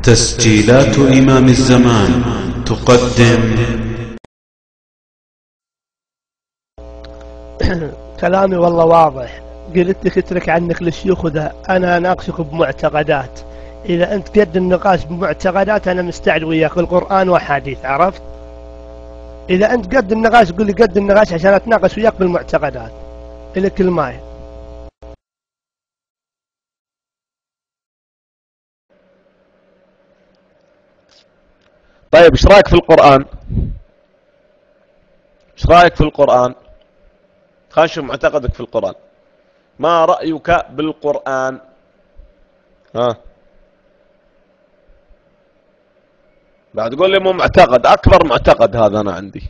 تسجيلات إمام الزمان تقدم كلامي والله واضح. قلت لك اترك عنك للشيوخ وذا، أنا أناقشك بمعتقدات. إذا أنت قد النقاش بمعتقدات أنا مستعد وياك بالقرآن وحديث، عرفت؟ إذا أنت قد النقاش قل لي قد النقاش عشان أتناقش وياك بالمعتقدات. إلك الماي. طيب ايش رايك في القرآن؟ ايش رايك في القرآن؟ خلينا نشوف معتقدك في القرآن. ما رأيك بالقرآن؟ ها بعد تقول لي مو معتقد، اكبر معتقد هذا انا عندي.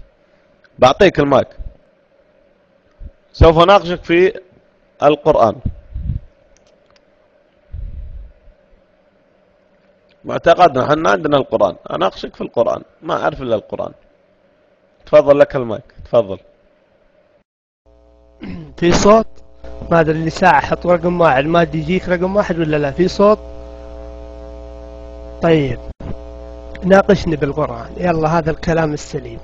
بعطيك المايك، سوف اناقشك في القرآن. معتقدنا احنا عندنا القرآن، اناقشك في القرآن، ما اعرف الا القرآن. تفضل لك المايك، تفضل. في صوت؟ ما ادري اللي ساعة حط رقم واحد، ما ادري يجيك رقم واحد ولا لا؟ في صوت؟ طيب ناقشني بالقرآن، يلا هذا الكلام السليم.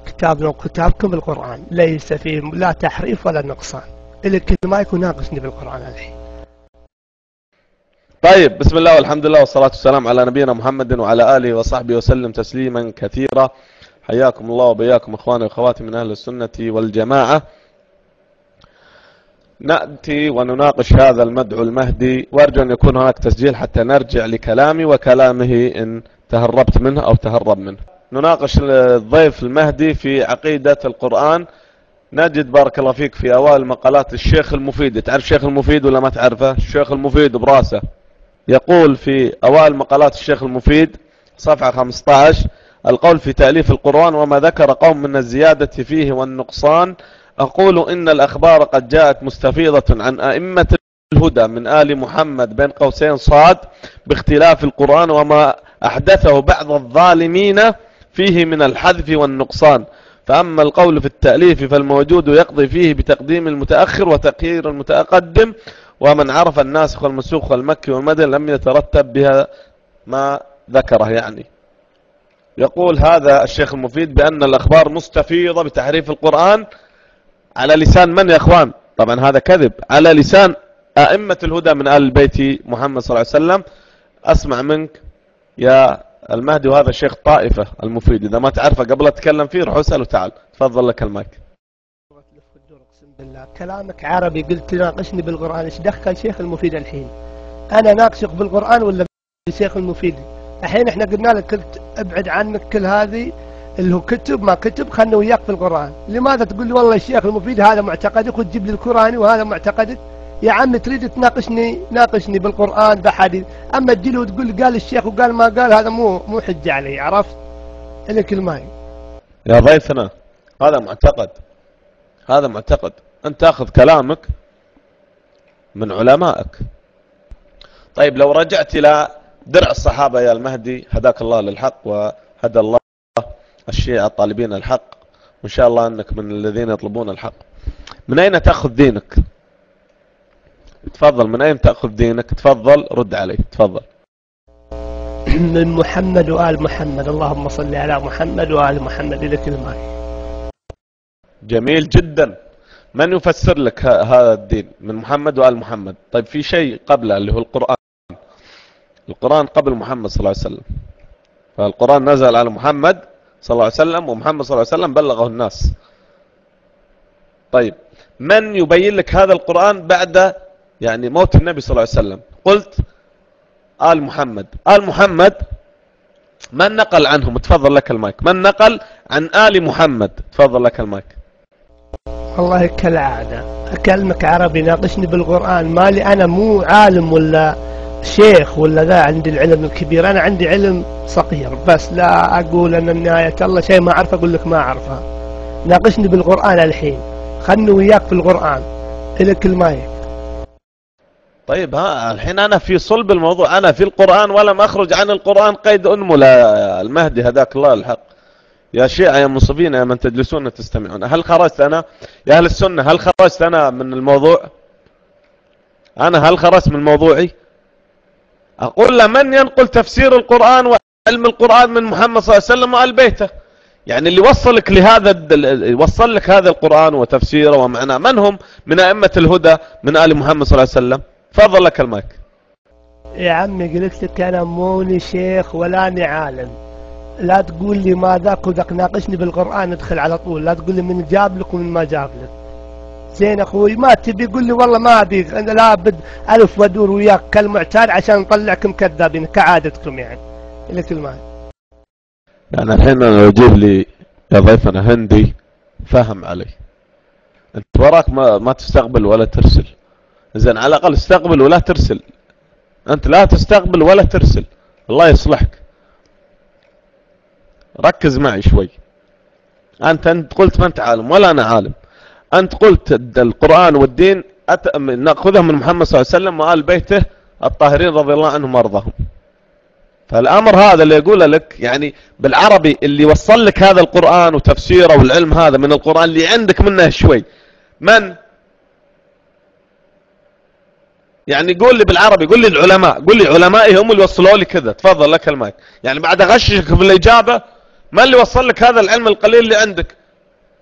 كتابنا وكتابكم بالقرآن ليس فيه لا تحريف ولا نقصان. إلك ما يكون ناقشني بالقرآن الحين. طيب بسم الله والحمد لله والصلاة والسلام على نبينا محمد وعلى آله وصحبه وسلم تسليما كثيرا. حياكم الله وبياكم اخواني واخواتي من اهل السنة والجماعة. نأتي ونناقش هذا المدعو المهدي، وارجو ان يكون هناك تسجيل حتى نرجع لكلامي وكلامه ان تهربت منه او تهرب منه. نناقش الضيف المهدي في عقيدة القرآن. نجد بارك الله فيك في اوائل مقالات الشيخ المفيد. تعرف الشيخ المفيد ولا ما تعرفه؟ الشيخ المفيد براسه يقول في اوائل مقالات الشيخ المفيد صفحة 15: القول في تأليف القرآن وما ذكر قوم من الزيادة فيه والنقصان. أقول إن الأخبار قد جاءت مستفيضة عن أئمة الهدى من آل محمد بين قوسين صاد باختلاف القرآن وما أحدثه بعض الظالمين فيه من الحذف والنقصان. فأما القول في التأليف فالموجود يقضي فيه بتقديم المتأخر وتأخير المتقدم، ومن عرف الناسخ والمنسوخ والمكي والمدني لم يترتب بها ما ذكره. يعني يقول هذا الشيخ المفيد بأن الأخبار مستفيضة بتحريف القرآن على لسان من يا أخوان؟ طبعا هذا كذب، على لسان أئمة الهدى من آل البيت محمد صلى الله عليه وسلم. أسمع منك يا المهدي، وهذا الشيخ طائفة المفيد، إذا ما تعرفه قبل أتكلم فيه روح اسأله. تعال تفضل لك المايك. اقسم بالله كلامك عربي، قلت ناقشني بالقرآن، ايش دخل شيخ المفيد الحين؟ أنا ناقشك بالقرآن ولا بالشيخ المفيد؟ الحين احنا قلنا لك قلت ابعد عنك كل هذه اللي هو كتب ما كتب، خلنا وياك في القرآن. لماذا تقول لي والله الشيخ المفيد هذا معتقدك وتجيب لي القرآن وهذا معتقدك؟ يا عم تريد تناقشني ناقشني بالقرآن بحديث، اما تجي لي وتقول لي قال الشيخ وقال ما قال، هذا مو حجة علي، عرفت؟ لك الماي يا ضيفنا، هذا معتقد، هذا معتقد. انت تاخذ كلامك من علمائك. طيب لو رجعت الى درع الصحابة يا المهدي هداك الله للحق وهدى الله الشيعة الطالبين الحق، وإن شاء الله أنك من الذين يطلبون الحق. من أين تأخذ دينك؟ تفضل، من أين تأخذ دينك؟ تفضل رد علي، تفضل. من محمد وآل محمد، اللهم صل على محمد وآل محمد. لك الماي. جميل جدا. من يفسر لك هذا الدين؟ من محمد وآل محمد. طيب في شيء قبله اللي هو القرآن. القرآن قبل محمد صلى الله عليه وسلم، فالقرآن نزل على محمد صلى الله عليه وسلم، ومحمد صلى الله عليه وسلم بلغه الناس. طيب من يبين لك هذا القرآن بعد يعني موت النبي صلى الله عليه وسلم؟ قلت آل محمد. آل محمد من نقل عنهم؟ تفضل لك المايك. من نقل عن آل محمد؟ تفضل لك المايك. والله كالعادة أكلمك عربي، ناقشني بالقرآن. مالي أنا مو عالم ولا شيخ ولا ذا، عندي العلم الكبير، أنا عندي علم صغير بس. لا أقول أن النهاية الله شيء ما أعرف أقول لك ما أعرفها. ناقشني بالقرآن الحين، خلني وياك في القرآن. إلك المايك. طيب ها الحين أنا في صلب الموضوع، أنا في القرآن ولم أخرج عن القرآن قيد أنمل يا المهدي هداك الله الحق. يا شيعة يا منصفين يا من تجلسون تستمعون، هل خرجت أنا يا أهل السنة؟ هل خرجت أنا من الموضوع؟ أنا هل خرجت من موضوعي؟ أقول له من ينقل تفسير القرآن وعلم القرآن من محمد صلى الله عليه وسلم وآل بيته؟ يعني اللي وصلك يوصل لك هذا القرآن وتفسيره ومعناه من هم من أئمة الهدى من آل محمد صلى الله عليه وسلم؟ تفضل لك المايك. يا عمي قلت لك أنا موني شيخ ولاني عالم، لا تقول لي ما ذاك وذاك، ناقشني بالقرآن ادخل على طول، لا تقول لي من جاب لك ومن ما جاب لك. زين أخوي، ما تبي قول لي والله ما أبيك، أنا لابد ألف وأدور وياك كالمعتاد عشان نطلعكم كذابين كعادتكم يعني. لك المال. يعني الحين أنا لو أجيب لي يا ضيفنا هندي فهم علي، أنت وراك ما تستقبل ولا ترسل. زين على الأقل استقبل ولا ترسل. أنت لا تستقبل ولا ترسل، الله يصلحك. ركز معي شوي. أنت قلت ما أنت عالم ولا أنا عالم. أنت قلت القرآن والدين نأخذهم من محمد صلى الله عليه وسلم وآل بيته الطاهرين رضي الله عنهم وارضاهم. فالأمر هذا اللي يقوله لك يعني بالعربي، اللي وصل لك هذا القرآن وتفسيره والعلم هذا من القرآن اللي عندك منه شوي، من؟ يعني قول لي بالعربي، قول لي العلماء، قول لي علمائي هم اللي وصلوا لي كذا. تفضل لك المايك. يعني بعد أغششك في الإجابة، ما اللي وصل لك هذا العلم القليل اللي عندك؟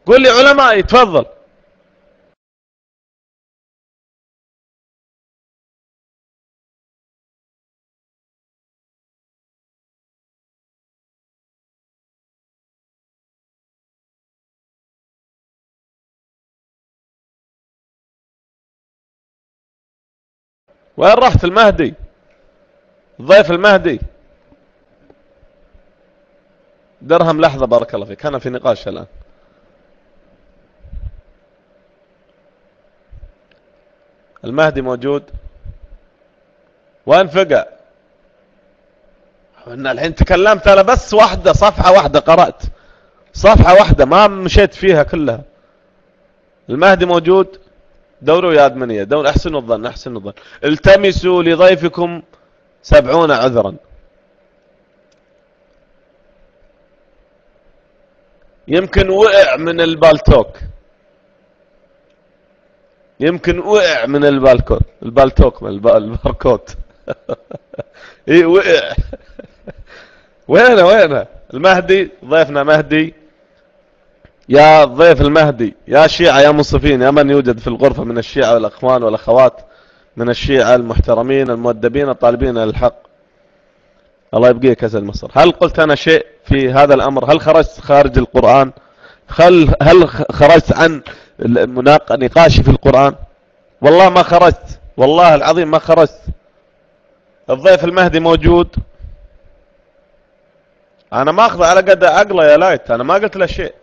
قول لي علمائي. تفضل. وين رحت المهدي؟ الضيف المهدي درهم. لحظة بارك الله فيك، أنا في نقاش الآن. المهدي موجود؟ وين فقع؟ الحين تكلمت أنا بس واحدة، صفحة واحدة قرأت، صفحة واحدة ما مشيت فيها كلها. المهدي موجود؟ دوروا يا أدمنية، دور. أحسنوا الظن، أحسنوا الظن. التمسوا لضيفكم 70 عذرا. يمكن وقع من البالتوك، يمكن وقع من البالتوك من الباركوت. ايه وقع. وينه المهدي؟ ضيفنا مهدي. يا ضيف المهدي، يا شيعة، يا منصفين، يا من يوجد في الغرفة من الشيعة والأخوان والأخوات من الشيعة المحترمين المؤدبين الطالبين للحق، الله يبقيك يا سيد مصر. هل قلت أنا شيء في هذا الأمر؟ هل خرجت خارج القرآن؟ هل خرجت عن نقاشي في القرآن؟ والله ما خرجت، والله العظيم ما خرجت. الضيف المهدي موجود. أنا ما أخذ على قد عقله يا لايت، أنا ما قلت له شيء.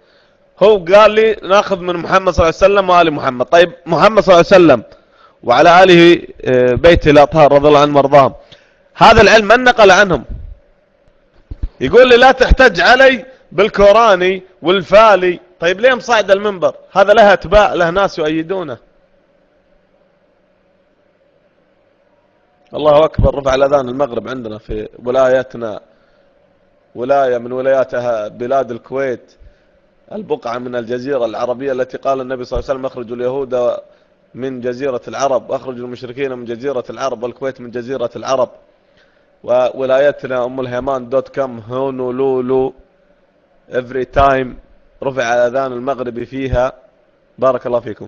هو قال لي ناخذ من محمد صلى الله عليه وسلم وآل محمد. طيب محمد صلى الله عليه وسلم وعلى آله بيته الأطهار رضي الله عنهم وارضاهم، هذا العلم من نقل عنهم؟ يقول لي لا تحتج علي بالكوراني والفالي. طيب ليه مصعد المنبر؟ هذا له اتباع، له ناس يؤيدونه. الله أكبر. رفع الأذان المغرب عندنا في ولايتنا، ولاية من ولاياتها بلاد الكويت، البقعة من الجزيرة العربية التي قال النبي صلى الله عليه وسلم اخرجوا اليهود من جزيرة العرب، اخرجوا المشركين من جزيرة العرب، والكويت من جزيرة العرب. وولايتنا أم الهيمان .com هونولولو every time رفع الأذان المغربي فيها. بارك الله فيكم.